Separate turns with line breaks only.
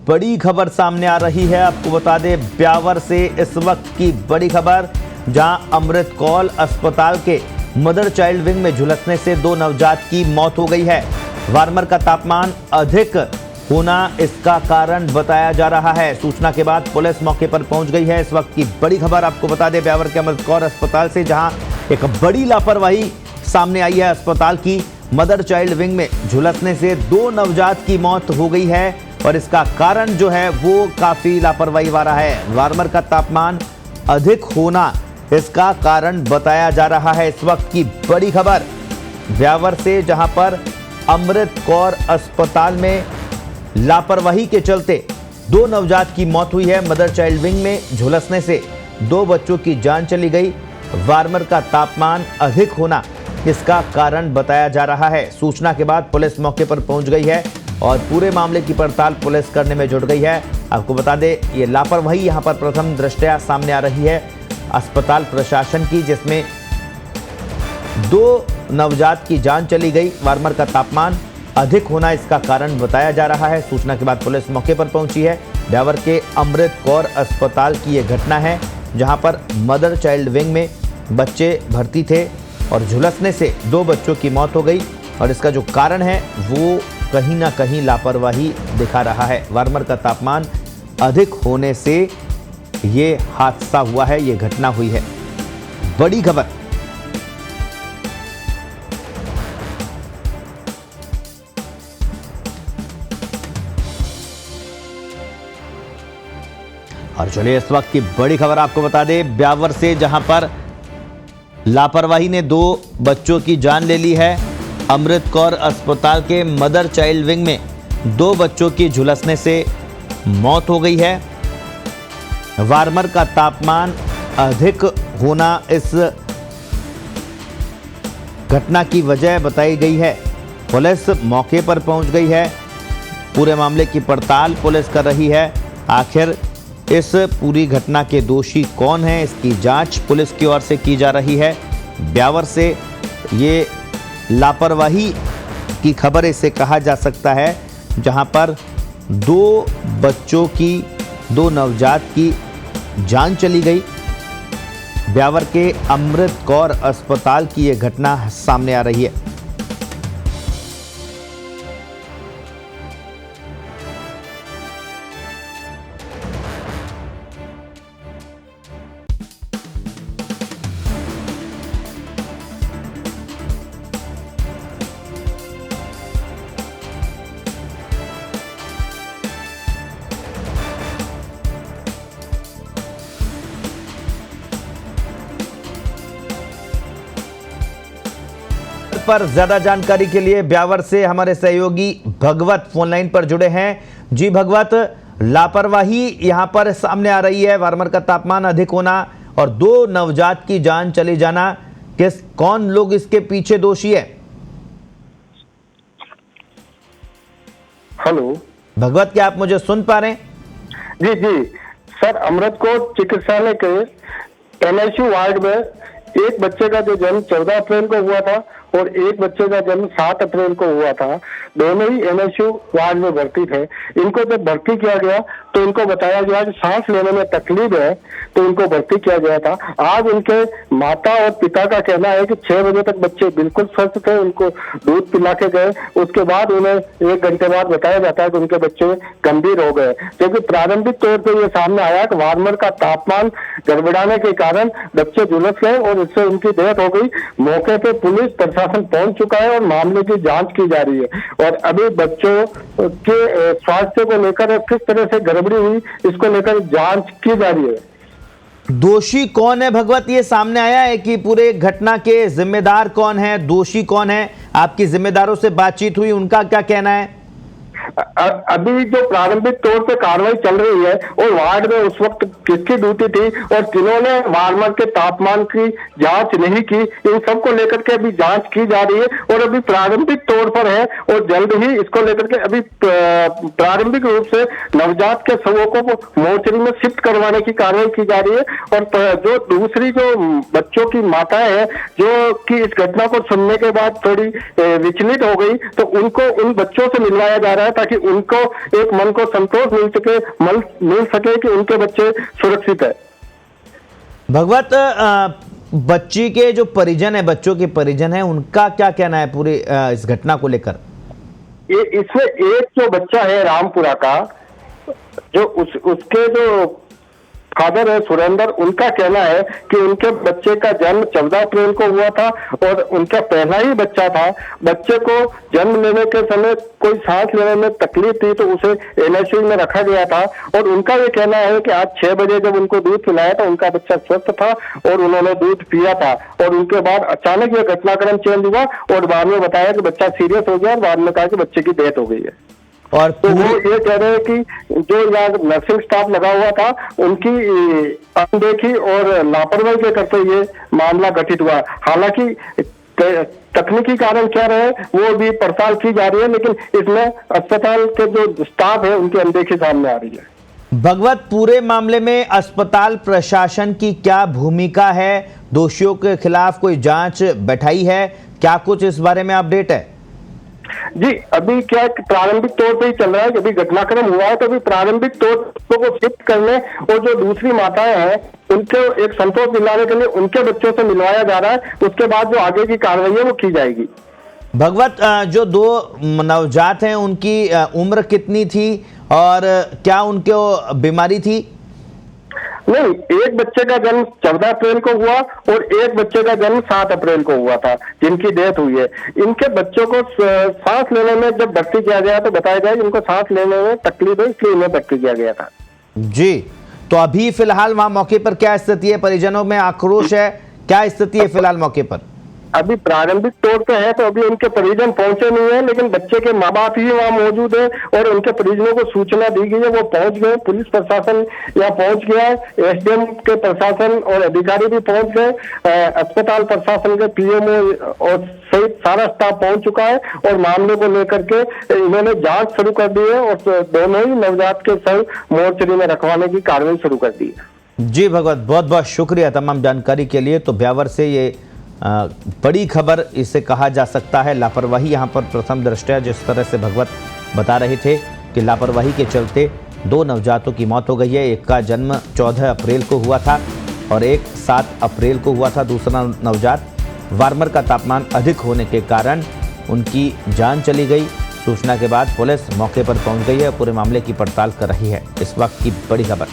बड़ी खबर सामने आ रही है। आपको बता दें ब्यावर से इस वक्त की बड़ी खबर, जहां अमृत कौर अस्पताल के मदर चाइल्ड विंग में झुलसने से 2 नवजात की मौत हो गई है। वार्मर का तापमान अधिक होना इसका कारण बताया जा रहा है। सूचना के बाद पुलिस मौके पर पहुंच गई है। इस वक्त की बड़ी खबर आपको बता दें ब्यावर के अमृत कौर अस्पताल से, जहां एक बड़ी लापरवाही सामने आई है। अस्पताल की मदर चाइल्ड विंग में झुलसने से 2 नवजात की मौत हो गई है और इसका कारण जो है वो काफी लापरवाही वाला है। वार्मर का तापमान अधिक होना इसका कारण बताया जा रहा है। इस वक्त की बड़ी खबर ब्यावर से, जहां पर अमृत कौर अस्पताल में लापरवाही के चलते 2 नवजात की मौत हुई है। मदर चाइल्ड विंग में झुलसने से 2 बच्चों की जान चली गई। वार्मर का तापमान अधिक होना इसका कारण बताया जा रहा है। सूचना के बाद पुलिस मौके पर पहुंच गई है और पूरे मामले की पड़ताल पुलिस करने में जुट गई है। आपको बता दें ये लापरवाही यहां पर प्रथम दृष्टया सामने आ रही है अस्पताल प्रशासन की, जिसमें 2 नवजात की जान चली गई। वार्मर का तापमान अधिक होना इसका कारण बताया जा रहा है। सूचना के बाद पुलिस मौके पर पहुंची है। ब्यावर के अमृत कौर अस्पताल की यह घटना है, जहां पर मदर चाइल्ड विंग में बच्चे भर्ती थे और झुलसने से 2 बच्चों की मौत हो गई और इसका जो कारण है वो कहीं ना कहीं लापरवाही दिखा रहा है। वार्मर का तापमान अधिक होने से ये हादसा हुआ है, ये घटना हुई है। बड़ी खबर। और चलिए इस वक्त की बड़ी खबर आपको बता दें ब्यावर से, जहां पर लापरवाही ने 2 बच्चों की जान ले ली है। अमृत कौर अस्पताल के मदर चाइल्ड विंग में 2 बच्चों की झुलसने से मौत हो गई है। वार्मर का तापमान अधिक होना इस घटना की वजह बताई गई है। पुलिस मौके पर पहुंच गई है। पूरे मामले की पड़ताल पुलिस कर रही है। आखिर इस पूरी घटना के दोषी कौन है, इसकी जांच पुलिस की ओर से की जा रही है। ब्यावर से ये लापरवाही की खबर इसे कहा जा सकता है, जहां पर 2 बच्चों की, 2 नवजात की जान चली गई। ब्यावर के अमृत कौर अस्पताल की यह घटना सामने आ रही है। पर ज्यादा जानकारी के लिए ब्यावर से हमारे सहयोगी भगवत फोन लाइन पर जुड़े हैं। जी भगवत, लापरवाही यहां पर सामने आ रही है, वार्मर का तापमान अधिक होना और 2 नवजात की जान चली जाना, कौन लोग इसके पीछे दोषी है?
हेलो
भगवत, क्या आप मुझे सुन पा रहे हैं?
जी जी सर, अमृत कौर चिकित्सालय के एनआईसीयू वार्ड में एक बच्चे का जो जन्म 14 अप्रैल को हुआ था और एक बच्चे का जन्म 7 अप्रैल को हुआ था। दोनों ही एनआईसीयू वार्ड में भर्ती थे। इनको जब भर्ती किया गया तो इनको बताया गया कि सांस लेने में तकलीफ है, तो इनको भर्ती किया गया था। आज उनके माता और पिता का कहना है कि 6 बजे तक बच्चे बिल्कुल स्वस्थ थे, उनको दूध पिला के गए। उसके बाद उन्हें 1 घंटे बाद बताया जाता है कि उनके बच्चे गंभीर हो गए, क्योंकि प्रारंभिक तौर पर यह सामने आया कि वार्मर का तापमान गड़बड़ाने के कारण बच्चे झुलस गए और इससे उनकी डेथ हो गई। मौके पे पुलिस प्रशासन पहुंच चुका है और मामले की जांच की जा रही है और अभी बच्चों के स्वास्थ्य को लेकर किस तरह से गड़बड़ी हुई इसको लेकर जांच की जा रही है।
दोषी कौन है भगवत, ये सामने आया है कि पूरे घटना के जिम्मेदार कौन है, दोषी कौन है? आपकी जिम्मेदारों से बातचीत हुई, उनका क्या कहना है?
अभी जो प्रारंभिक तौर पे कार्रवाई चल रही है और वार्ड में उस वक्त किसकी ड्यूटी थी और किन्होंने वार्मर के तापमान की जांच नहीं की, इन सब को लेकर के अभी जांच की जा रही है और अभी प्रारंभिक तौर पर है और जल्द ही इसको लेकर के अभी प्रारंभिक रूप से नवजात के शवों को मोर्चरी में शिफ्ट करवाने की कार्रवाई की जा रही है। और जो दूसरी जो बच्चों की माताएं हैं जो कि इस घटना को सुनने के बाद थोड़ी विचलित हो गई, तो उनको उन बच्चों से मिलवाया जा रहा है जाए, ताकि उनको एक मन को संतोष मिल सके कि उनके बच्चे सुरक्षित है।
भगवत, बच्ची के जो परिजन है, बच्चों के परिजन है, उनका क्या कहना है पूरी इस घटना को लेकर?
इसमें एक जो बच्चा है रामपुरा का, जो उसके जो फादर है सुरेंद्र, उनका कहना है कि उनके बच्चे का जन्म 14 अप्रैल को हुआ था और उनका पहला ही बच्चा था। बच्चे को जन्म लेने के समय कोई सांस लेने में तकलीफ थी तो उसे एनआईसीयू में रखा गया था, और उनका ये कहना है कि आज 6 बजे जब उनको दूध पिलाया तो उनका बच्चा स्वस्थ था और उन्होंने दूध पिया था, और उनके बाद अचानक ये घटनाक्रम चेंज हुआ और बाद में बताया कि बच्चा सीरियस हो गया और बाद में कहा कि बच्चे की डेथ हो गई है।
और
तो वो ये कह रहे हैं कि जो यहाँ नर्सिंग स्टाफ लगा हुआ था उनकी अनदेखी और लापरवाही के करते ये मामला घटित हुआ। हालांकि तकनीकी कारण क्या रहे वो भी पड़ताल की जा रही है, लेकिन इसमें अस्पताल के जो स्टाफ है उनकी अनदेखी सामने आ रही है।
भगवत, पूरे मामले में अस्पताल प्रशासन की क्या भूमिका है? दोषियों के खिलाफ कोई जांच बैठाई है? क्या कुछ इस बारे में अपडेट है?
जी, अभी क्या प्रारंभिक तौर पे ही चल रहा है। अभी घटनाक्रम हुआ है तो अभी प्रारंभिक तौर को शिफ्ट करने और जो दूसरी माताएं हैं उनको एक संतोष दिलाने के लिए उनके बच्चों से मिलवाया जा रहा है। उसके बाद जो आगे की कार्रवाई है वो की जाएगी।
भगवत, जो 2 नवजात हैं उनकी उम्र कितनी थी और क्या उनको बीमारी थी?
नहीं, एक बच्चे का जन्म 14 अप्रैल को हुआ और एक बच्चे का जन्म 7 अप्रैल को हुआ था जिनकी डेथ हुई है। इनके बच्चों को सांस लेने में जब भर्ती किया गया तो बताया गया कि इनको सांस लेने में तकलीफ है, इसलिए इन्हें भर्ती किया गया था।
जी, तो अभी फिलहाल वहां मौके पर क्या स्थिति है? परिजनों में आक्रोश है, क्या स्थिति है फिलहाल मौके पर?
अभी प्रारंभिक तौर पे है तो अभी उनके परिजन पहुंचे नहीं है, लेकिन बच्चे के माँ बाप ही वहाँ मौजूद है और उनके परिजनों को सूचना दी गई है, वो पहुंच गए। पुलिस प्रशासन यहाँ पहुंच गया है, एसडीएम के प्रशासन और अधिकारी भी पहुंच गए, अस्पताल प्रशासन के पीएमओ और सहित सारा स्टाफ पहुंच चुका है और मामले को लेकर के इन्होंने जांच शुरू कर दी है और दोनों ही नवजात के शव मोर्चरी में रखवाने की कार्रवाई शुरू कर दी है।
जी भगवत, बहुत बहुत शुक्रिया तमाम जानकारी के लिए। तो ब्यावर से ये बड़ी खबर इसे कहा जा सकता है, लापरवाही यहाँ पर प्रथम दृष्टया जिस तरह से भगवत बता रहे थे कि लापरवाही के चलते 2 नवजातों की मौत हो गई है। एक का जन्म 14 अप्रैल को हुआ था और एक 7 अप्रैल को हुआ था। दूसरा नवजात वार्मर का तापमान अधिक होने के कारण उनकी जान चली गई। सूचना के बाद पुलिस मौके पर पहुंच गई है, पूरे मामले की पड़ताल कर रही है। इस वक्त की बड़ी खबर।